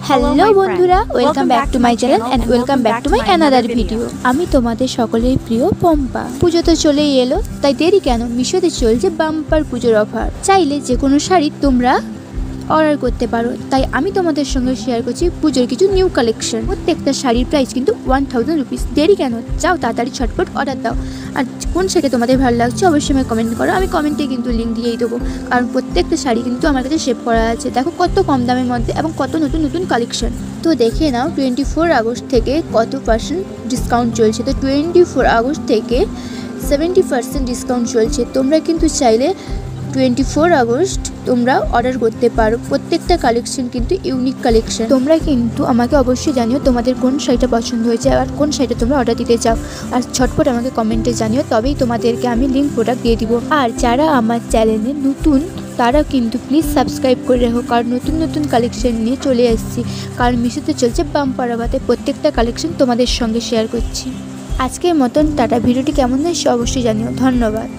Hello বন্ধুরা, welcome back to my channel and welcome back to my another video. আমি তোমাদের সকলের প্রিয় পম্পা। পুজো তো চলেই এলো, তাই দেরি কেন, মিশোতে চলছে বাম্পার পুজোর অফার। চাইলে যে কোনো শাড়ি তোমরা অর্ডার করতে পারো। তাই আমি তোমাদের সঙ্গে শেয়ার করছি পুজোর কিছু নিউ কালেকশন। প্রত্যেকটা শাড়ির প্রাইস কিন্তু 1000 রুপিস। দেরি কেন, যাও তাড়াতাড়ি ছটপট অর্ডার দাও। আর কোন শাড়ি তোমাদের ভালো লাগছে অবশ্যই আমাকে কমেন্ট করো, আমি কমেন্টে কিন্তু লিঙ্ক দিয়েই দেবো। কারণ প্রত্যেকটা শাড়ি কিন্তু আমার কাছে সেভ করা আছে। দেখো কত কম দামের মধ্যে এবং কত নতুন নতুন কালেকশন। তো দেখে নাও 24 আগস্ট থেকে কত পার্সেন্ট ডিসকাউন্ট চলছে। তো 24 আগস্ট থেকে 70% ডিসকাউন্ট চলছে। তোমরা কিন্তু চাইলে 24 আগস্ট তোমরা অর্ডার করতে পারো। প্রত্যেকটা কালেকশন কিন্তু ইউনিক কালেকশন। তোমরা কিন্তু আমাকে অবশ্যই জানিও তোমাদের কোন শাড়িটা পছন্দ হয়েছে আর কোন শাড়িটা তোমরা অর্ডার দিতে চাও। আর ঝটপট আমাকে কমেন্টে জানিও, তবেই তোমাদেরকে আমি লিঙ্ক প্রোডাক্ট দিয়ে দিব। আর যারা আমার চ্যানেলে নতুন তারা কিন্তু প্লিজ সাবস্ক্রাইব করে রাখো, কারণ নতুন নতুন কালেকশন নিয়ে চলে এসেছি। কারণ মিশোতে চলছে বাম্পার অফারে, প্রত্যেকটা কালেকশন তোমাদের সঙ্গে শেয়ার করছি। আজকের মতন টাটা। ভিডিওটি কেমন হয়েছে অবশ্যই জানিও। ধন্যবাদ।